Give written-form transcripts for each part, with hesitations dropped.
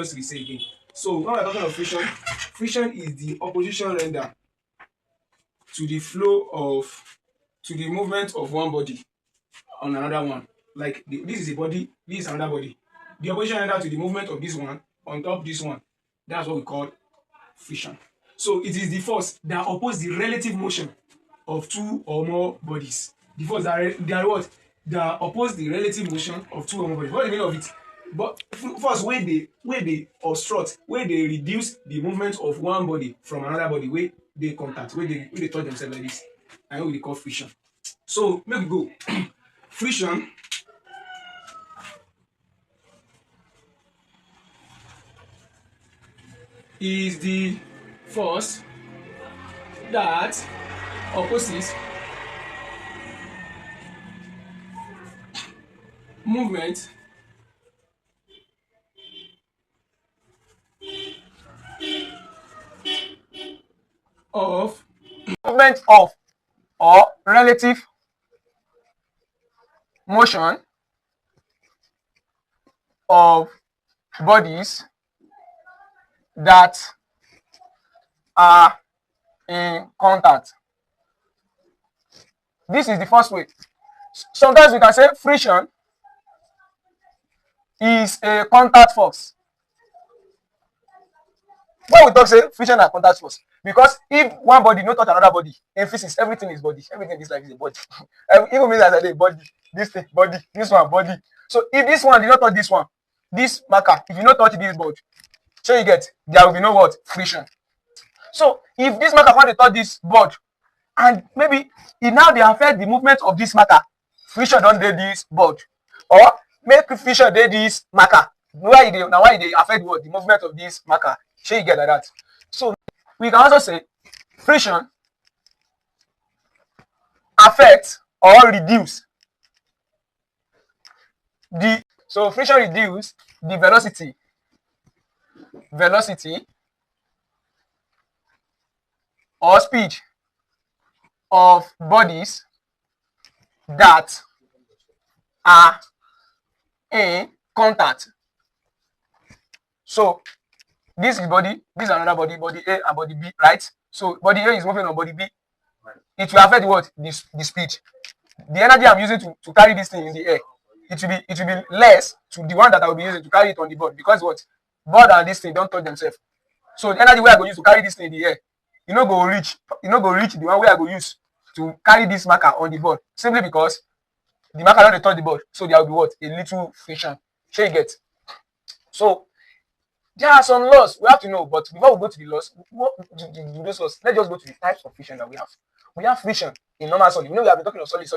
just say again. So when we're talking of friction, friction is the opposition render to the flow of to the movement of one body on another one. Like this is a body, this is another body. The opposition render to the movement of this one on top this one. That's what we call friction. So it is the force that opposes the relative motion of two or more bodies. The force that what? That oppose the relative motion of two or more bodies. What is the meaning of it? But first, where they obstruct, where they reduce the movement of one body from another body, where they contact, where they touch themselves like this. And what we call friction. So make we go. Friction is the force that opposes movement of or relative motion of bodies that are in contact. This is the first way. Sometimes we can say friction is a contact force. When we talk say friction and contact force, because if one body no touch another body, in physics everything is body. Everything in this life is a body. Even means as a body, this thing body, this one body. So if this one did not touch this one, this marker, if you not touch this board, so you get there will be no what friction. So if this marker want to touch this board, and maybe it now they affect the movement of this marker, friction don't do this board, or make friction do this marker. Why they affect what the movement of this marker? So you get like that. So we can also say friction affects or reduce the friction reduce the velocity or speed of bodies that are in contact. So this is body, this is another body, body A and body B, right? So body A is moving on body B. It will affect what? The speed. The energy I'm using to carry this thing in the air, it will be less to the one that I will be using to carry it on the board, because what? Board and this thing don't touch themselves. So the energy where I go use to carry this thing in the air, you know go reach the one where I go use to carry this marker on the board, simply because the marker don't touch the board. So there will be what? A little friction. So you get. So there are some laws we have to know, but before we go to the laws, those laws, let's just go to the types of friction that we have. We have friction in normal solid. We know we have been talking of solid.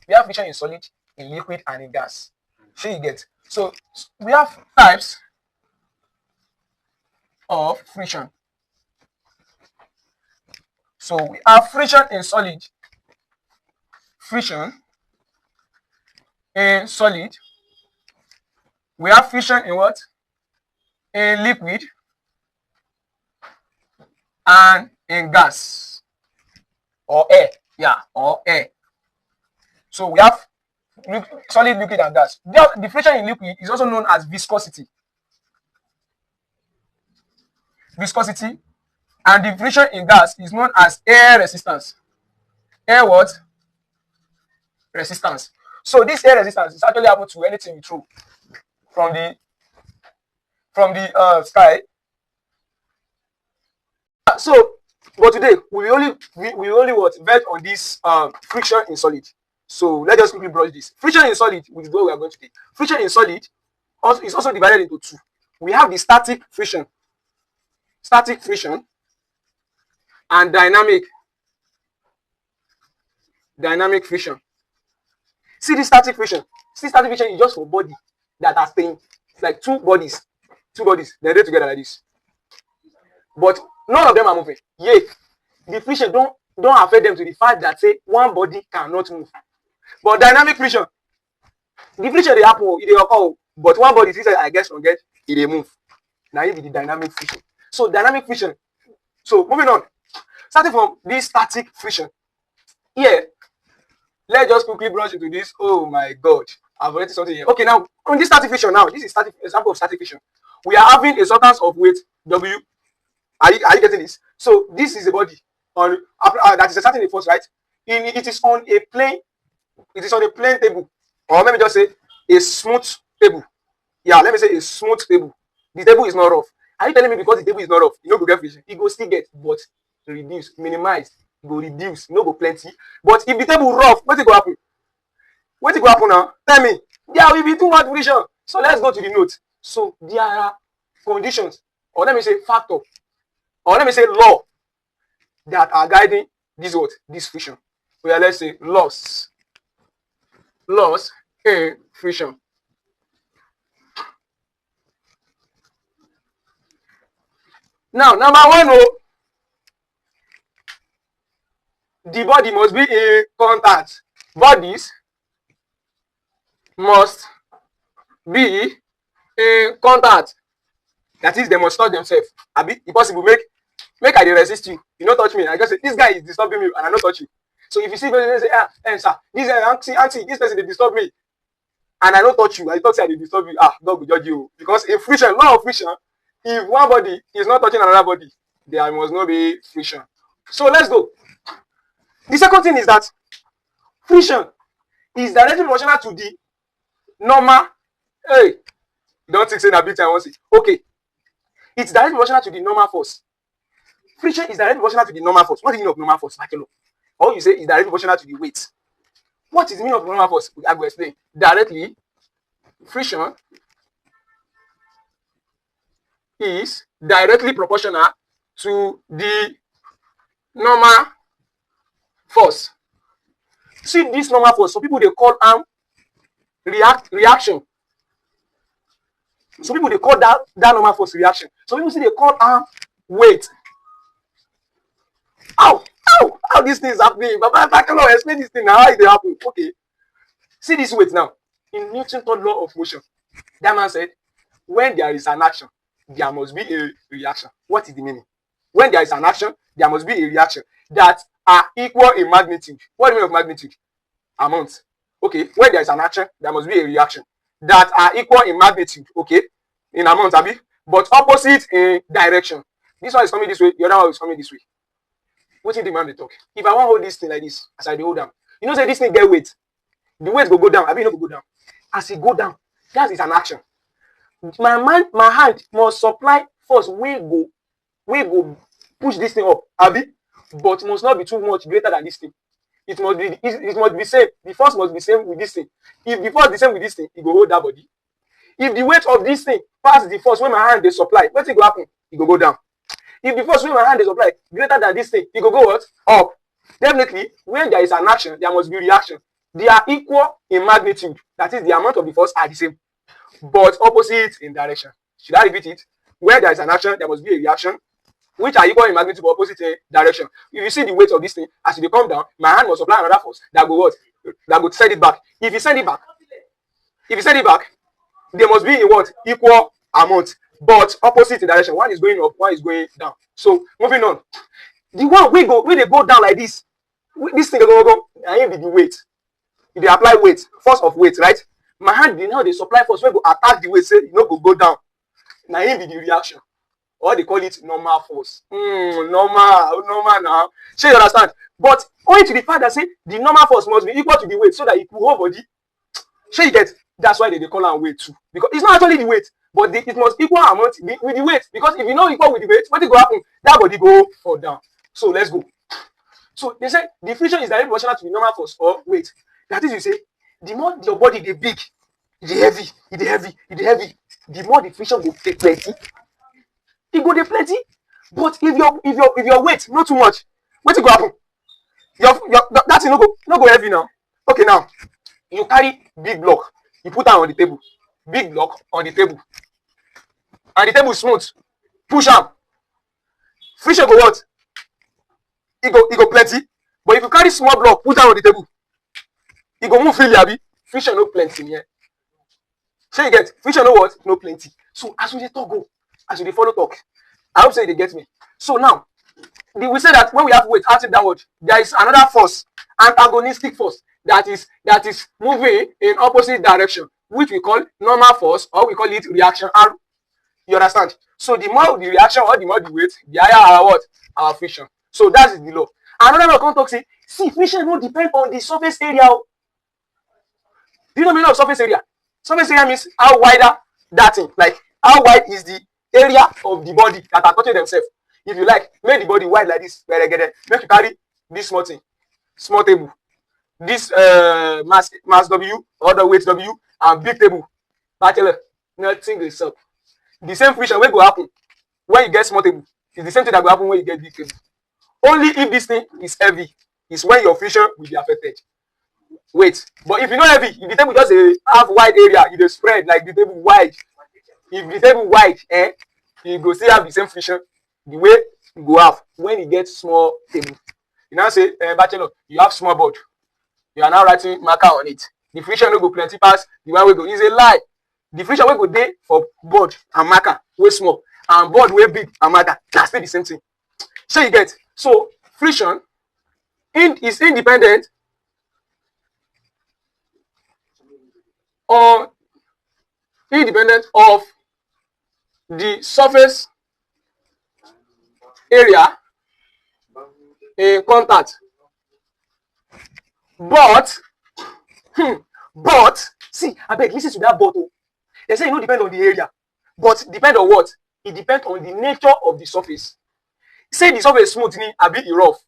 We have friction in solid, in liquid, and in gas. So you get. So we have types of friction. So we have friction in solid, friction in solid. We have friction in what? In liquid and in gas or air. Yeah, or air. So we have solid, liquid, and gas. The friction in liquid is also known as viscosity. Viscosity. And the friction in gas is known as air resistance. Air what? Resistance. So this air resistance is actually able to anything you throw from the sky. So, but today we only what bet on this friction in solid. So let's just quickly brush this. Friction in solid, which is what we are going to do. Friction in solid is also divided into two. We have the static friction and dynamic friction. See this static friction. Static friction is just for body that are staying. It's like two bodies, they're there together like this. But none of them are moving. Yet the friction don't affect them to the fact that say one body cannot move. But dynamic friction, the friction they happen, it occur, but one body is I guess forget it they move. Now it be the dynamic friction. So dynamic friction. So moving on, starting from this static friction. Here, let's just quickly brush into this. Oh my God, I've already something here. Okay, now on this static friction, now this is static example of static friction. we are having a substance of weight W. Are you getting this? So this is a body on that is exerting a force, right? It is on a plane. It is on a plane table, or let me just say a smooth table. Yeah, let me say a smooth table. The table is not rough. Are you telling me because the table is not rough, you no go get friction? You go still get, but reduce, minimize, go reduce, you no go plenty. But if the table rough, what go happen? What go happen now? Tell me. There will be too much friction. So let's go to the note. So there are conditions, or let me say factor, or let me say law that are guiding this what? This friction. Well, let's say laws in friction. Now, number one, the body must be in contact. Bodies must be in contact. That is, they must touch themselves. Abi, if possible, make I dey resist you. You no touch me. I just say this guy is disturbing me, and I no touch you. So if you see person say, sir, this auntie, this person dey disturb me, and I no touch you, I thought say I dey disturb you. God will judge you, because in friction, law of friction, if one body is not touching another body, there must not be friction. So let's go. The second thing is that friction is directly proportional to the normal. Hey, don't think say na big time I wan say. Okay, it's directly proportional to the normal force. Friction is directly proportional to the normal force. What is the meaning of normal force? Or you say it's directly proportional to the weight. What is the meaning of normal force? I will explain. Directly, friction is directly proportional to the normal force. See this normal force, some people they call reaction. Some people they call that normal force reaction. Some people say they call weight. How this thing is happening? But I cannot explain this thing now. How it happen? Okay. See this weight now. In Newton's third law of motion, that man said, when there is an action, there must be a reaction. What is the meaning? When there is an action, there must be a reaction that are equal in magnitude. What do you mean of magnitude? Amount. Okay. When there is an action, there must be a reaction that are equal in magnitude. Okay. In amount, abi, but opposite in direction. This one is coming this way. The other one is coming this way. What do you man dey talk? If I want to hold this thing like this, as I hold down, you know say this thing get weight. The weight go down. I mean, no go down. As it go down, that is an action. My hand must supply force. We go push this thing up, abi, but must not be too much greater than this thing. It must be same. The force must be same with this thing. If the force is the same with this thing, it go hold that body. If the weight of this thing pass the force when my hand they supply, what will happen? It go down. If the force when my hand is applied greater than this thing, it will go what? Up. Definitely, when there is an action, there must be reaction. They are equal in magnitude. That is, the amount of the force are the same, but opposite in direction. Should I repeat it? Where there is an action, there must be a reaction, which are equal in magnitude but opposite in direction. If you see the weight of this thing, as it come down, my hand must apply another force that go what? That go send it back. If you send it back, they must be in what? Equal amount, but opposite in direction. One is going up, one is going down. So moving on. The one we they go down like this. This thing go. I ain't be the weight. If they apply weight, force of weight, right? My hand now they supply force. When go attack the weight, say you know go down. Now ain't be the reaction. Or they call it normal force. Normal now. So you understand? But only to the fact that say the normal force must be equal to the weight so that it will hold body. So you get. That's why they call it weight too. Because it's not actually the weight, but it must equal amount with the weight. Because if you know equal with the weight, what will happen? That body go fall down. So let's go. So they say the friction is directly proportional to the normal force or weight. That is, you say, the more your body they big, the heavy, the more the friction go take plenty. It go dey plenty. But if your weight not too much, what will happen? Your that thing no go heavy now. Okay, now you carry big block. You put am on the table. Big block on the table. And the table smooth. Push am. Friction go what? It go plenty. But if you carry small block, put am on the table, it go move freely, abi. Friction no plenty here. So you get friction no what? No plenty. So as we dey talk go, as we dey follow talk, I hope say they get me. So now, we say that when we have weight acting downward, there is another force, antagonistic force, that is moving in opposite direction, which we call normal force, or we call it reaction. And You understand? So the more the reaction or the more the weight, the higher our what? Our friction. So that is the law. Another law come talk say, see, friction no depend on the surface area. Do you know the meaning of surface area? Surface area means how wider that thing, like how wide is the area of the body that are touching themselves. If you like, make the body wide like this, make you carry this small thing, small table, this mass W or the weight W and big table. Bachelor, nothing will stop. The same friction will go happen when you get small table. It's the same thing that will happen when you get big table. Only if this thing is heavy is when your friction will be affected. Wait, but if you know heavy, if the table just a half wide area, you dey spread like the table wide. If the table wide, you go still have the same friction the way you go have when you get small table. You now say, bachelor, you have small board. You are now writing marker on it. The friction no go plenty pass the one wey go. It's a lie. The friction wey go dey for board and marker wey small and board wey big and marker, that's still the same thing. So you get, so friction is independent or independent of the surface area in contact. But see, abeg lis ten to that but o. They say e no depend on the area, but depend on what? It depends on the nature of the surface. Say the surface smooth ni abi e rough.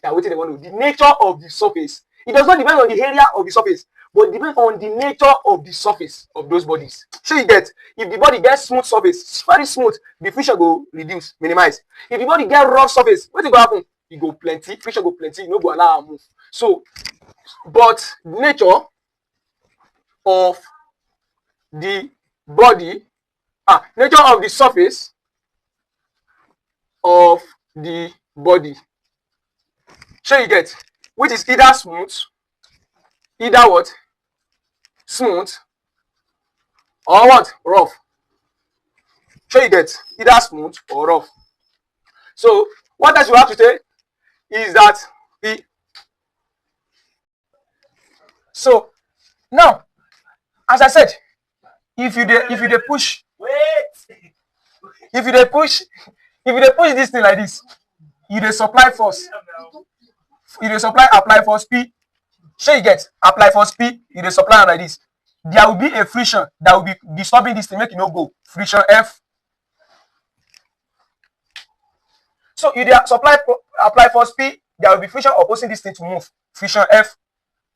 Na wetin dem wan know. The nature of the surface. It does not depend on the area of the surface, but it depends on the nature of the surface of those bodies. So you get, if the body gets smooth surface, very smooth, the friction go reduce, minimize. If the body get rough surface, wetin go happen? E go plenty, friction go plenty, e no go allow am move. So, but nature of the body, nature of the surface of the body. So you get, which is either smooth, either what? Smooth, or what? Rough. So you get, either smooth or rough. So what else you have to say is that so now, as I said, if you dey push, if you dey push this thing like this, you dey supply force, you dey apply force P. Shey you get, apply force P, you dey supply am like this. There will be a friction that will be disturbing this thing, make e no go. Friction F. So you dey apply force P, there will be friction opposing this thing to move. Friction F.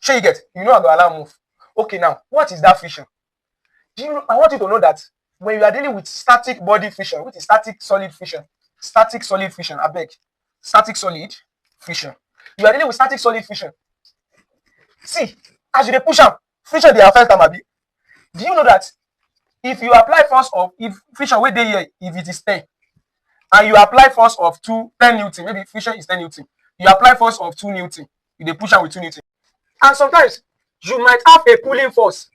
Shey you get, you know I go allow move. Okay, now what is that friction? I want you to know that when you are dealing with static body friction, which is static solid friction, abeg, static solid friction. You are dealing with static solid friction. See, as you dey push am, friction dey affect am abi. Do you know that if you apply force of, if friction wey dey here, if it is 10, and you apply force of 10 Newton, maybe friction is 10 Newton, you apply force of 2 Newton, you dey push am with 2 Newton. And sometimes you might have a pulling force.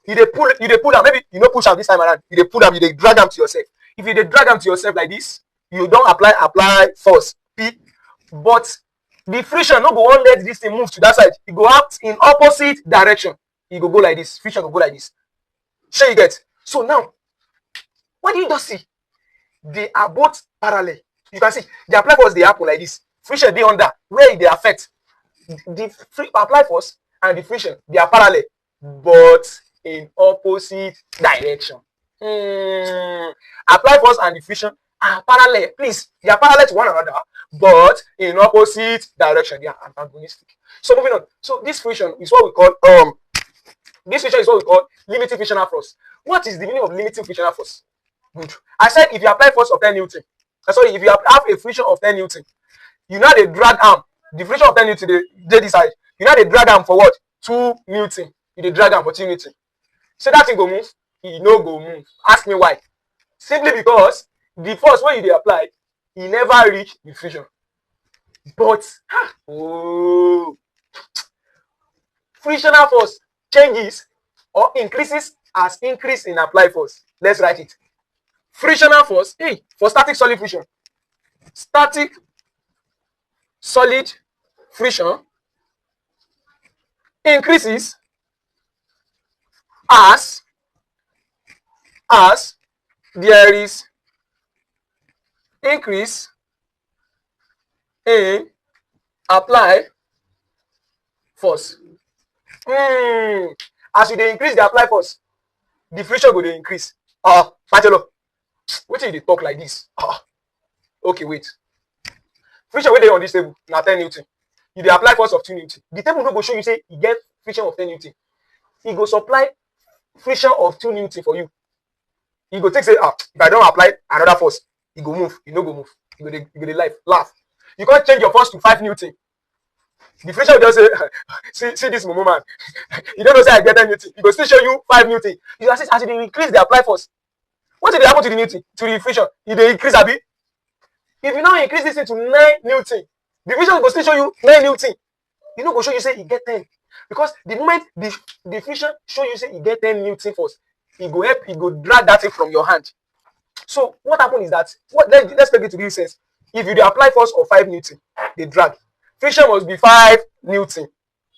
You dey pull am, maybe you no push am this time around, you dey pull am, you dey drag am to yourself. If you dey drag am to yourself like this, you don apply force P, but the friction no go wan let this thing move to that side. E go act in opposite direction. E go go like this. Friction go go like this. Shey you get? So now, what do you just see? They are both parallel. You can see the apply force dey happen like this. Friction dey under where e dey affect. The apply force and the friction, they are parallel, but in opposite direction. Apply force and the friction are parallel. Please, they are parallel to one another, but in opposite direction. They are antagonistic. So moving on. So this friction is what we call limiting frictional force. What is the meaning of limiting frictional force? Good. I said if you apply force of 10 Newton, if you have a friction of 10 Newton, you know they drag arm. The friction of 10 Newton, they decide. You know they drag arm for what? 2 Newton. You dey drag am for 2 Newton. So that thing go move? E no go move. Ask me why. Simply because the force when you dey apply, e never reach the friction. But frictional force changes or increases as increase in applied force. Let's write it. Frictional force, for static solid friction. Static solid friction increases as as there is increase in apply force. As you dey increase the apply force, the friction go dey increase. Bachelor, wetin you dey talk like this? Okay, wait. Friction wey dey on this table na 10 Newton. You dey apply force of 2 Newton. The table no go show you say e get friction of 10 Newton. E go supply friction of 2 Newton for you. You go think say, if I don't apply another force, e go move. E no go move. You go dey laugh. You can't change your force to 5 Newton. The friction will just say, see this mumu man. You don't know say I get 10 Newton. He go still show you 5 Newton. You assist as you increase the apply force. What did happen to the Newton? To the friction? If they increase, abi? If you now increase this thing to 9 Newton, the friction will still show you 9 Newton. You know, go show you say you get 10. Because the moment the friction show you say you get 10 Newton force, it go help, it go drag that thing from your hand. So what happens is that, let's take it to this sense. If you apply force of 5 Newton, they drag. Friction must be 5 Newton.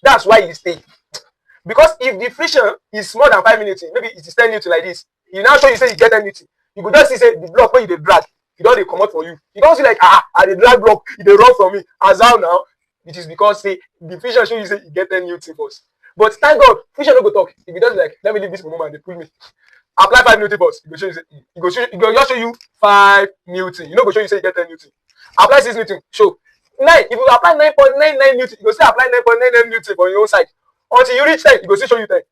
That's why it stay. Because if the friction is more than 5 Newton, maybe it is 10 Newton like this, you now show you say you get 10 Newton. You could just see say the block when you drag, it don't come out for you. You don't see like, I the drag block, it dey run from me. As how now, it is because say the friction show you say you get 10 Newton force. But thank God, friction no go talk. If you just like, let me leave this moment, they pull me. Apply 5 Newton force, it go show you say, it go just show you 5 Newton. You know, go show you say you get 10 Newton. Apply 6 Newton, show. 9, if you apply 9.99 Newton, you go still apply 9.99 Newton for your own side. Until you reach 10, you go still show you 10.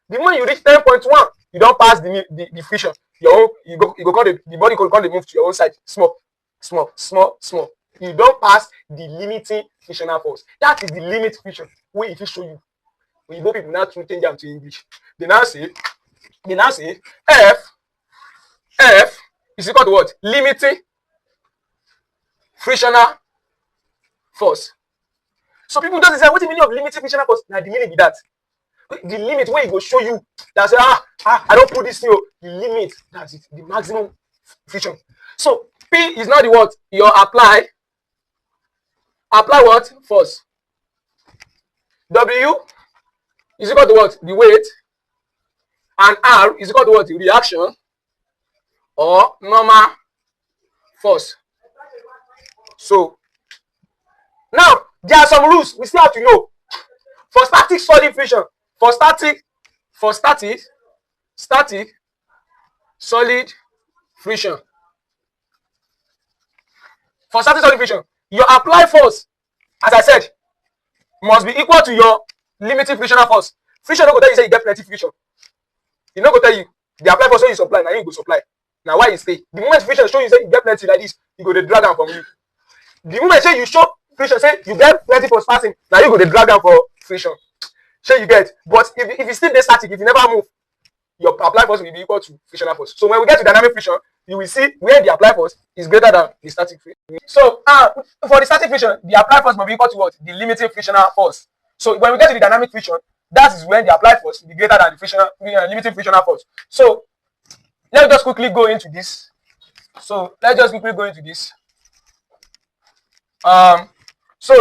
The moment you reach 10.1, you don't pass the friction. Your own, you go call the body can move to your own side. Small. You don't pass the limiting frictional force. That is the limit friction. Where if you show you, when you go people now to change them to English, they now say F is equal to what? Limiting frictional force. So people just say, what's the meaning of limiting frictional force? Now the meaning be that. The limit where it go show you that say, I don't put this thing. The limit, that's it, the maximum friction. So P is not the what? Your apply what? Force. W is equal to what? The weight. And R is equal to what? The reaction or normal force. So now there are some rules we still have to know. For static solid friction, for static solid friction. For static solid friction, your apply force, as I said, must be equal to your limiting frictional force. Friction no go tell you say you get plenty friction. You no go tell you the apply force you supply, now you go supply. Now why you stay? The moment friction show you say you get plenty like this, you go to drag down from you. The moment say you show friction say you get plenty force passing, now you go to drag down for friction. Sure you get, but if you still dey static, if you never move, your apply force will be equal to frictional force. So when we get to dynamic friction, you will see where the apply force is greater than the static friction. So for the static friction, the apply force must be equal to what? The limiting frictional force. So when we get to the dynamic friction, that is when the apply force will be greater than the limiting frictional force. So let's just quickly go into this. So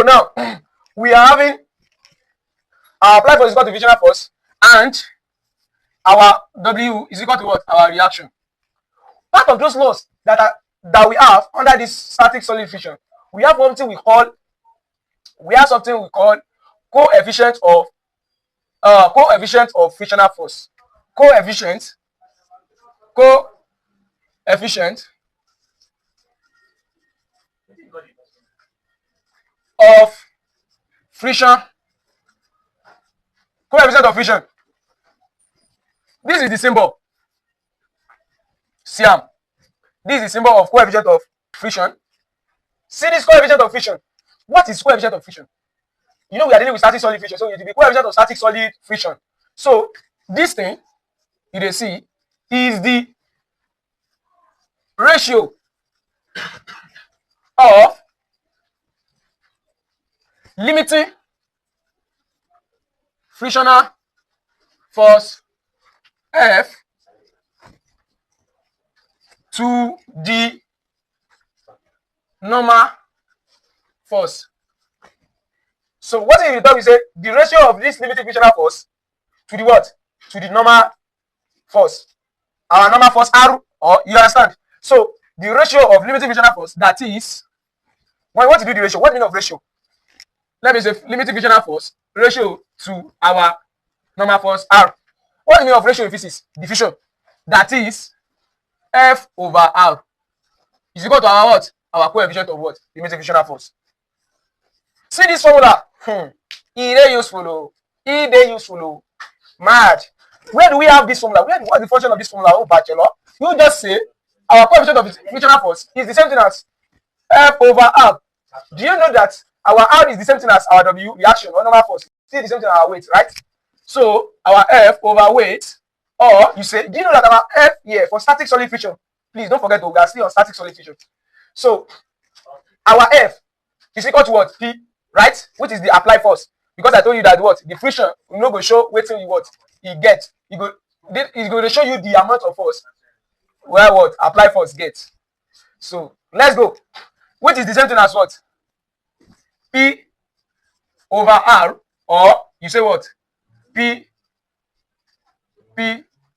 now we are having our apply force is equal to frictional force, and our W is equal to what? Our reaction. Part of those laws that we have under this static solid friction, we have something we call coefficient of frictional force. Coefficient of friction. Coefficient of friction. This is the symbol. See am. This is the symbol of coefficient of friction. See this coefficient of friction. What is coefficient of friction? You know we are dealing with static solid friction, so it will be coefficient of static solid friction. So this thing you dey see is the ratio of limiting frictional force F to the normal force. So what if you tell me say the ratio of this limiting frictional force to the what? To the normal force. our normal force R, or you understand? So the ratio of limiting frictional force, that is, when what to do the ratio, what do you mean of ratio? Let me say limiting frictional force ratio to our normal force R. What do you mean of ratio in physics? Diffusion. That is F over R is equal to our what? Our coefficient of what? Limiting frictional force. See this formula. E dey useful. Oh. E dey useful. Oh. Mad. Where do we have this formula? What's the function of this formula? Oh, bachelor. You just say our coefficient of frictional force is the same thing as F over R. Do you know that our R is the same thing as our W, reaction, or normal force? Still the same thing as our weight, right? So our F over weight, or you say, do you know that our F here for static solid friction? Please don't forget, we are still on static solid friction. So our F is equal to what? P, right? Which is the applied force. Because I told you that what? The friction will not go show waiting you what you get. It's going to show you the amount of force where what applied force gets. So let's go. Which is the same thing as what? P over R, or you say what? P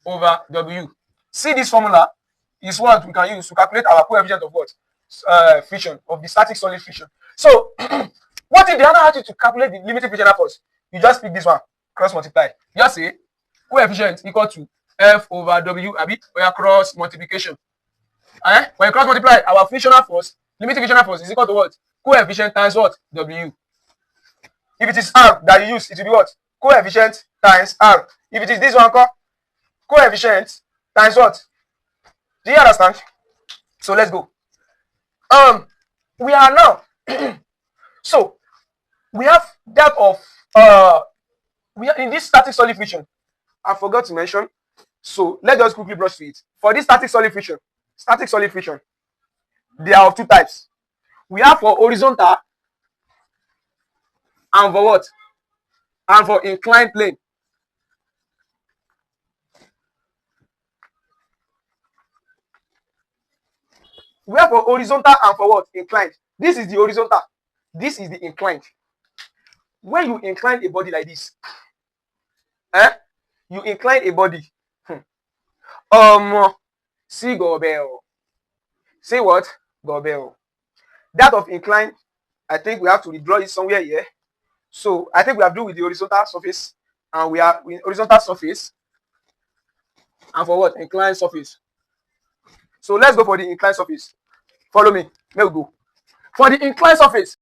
over W. See this formula is what we can use to calculate our coefficient of what? Friction, of the static solid friction. So what if they don't ask you to calculate the limiting frictional force? You just pick this one, cross multiply. Just say coefficient equal to F over W, or cross multiplication. When you cross multiply, our frictional force, limiting frictional force is equal to what? Coefficient times what? W. If it is R that you use, it will be what? Coefficient times R. If it is this one, coefficient times what? Do you understand? So let's go. We are now. So we have that of we are in this static solid friction. I forgot to mention. So let's just quickly brush through it. For this static solid friction, they are of two types. We have for horizontal and for what? And for inclined plane. We have for horizontal and for what? Inclined. This is the horizontal. This is the inclined. When you incline a body like this, you incline a body. See Gobel. Say what? Gobel. That of inclined, I think we have to redraw it somewhere here. So I think we have to do with the horizontal surface, and we are in horizontal surface. And for what? Inclined surface. So let's go for the inclined surface. Follow me. Let's go. For the inclined surface,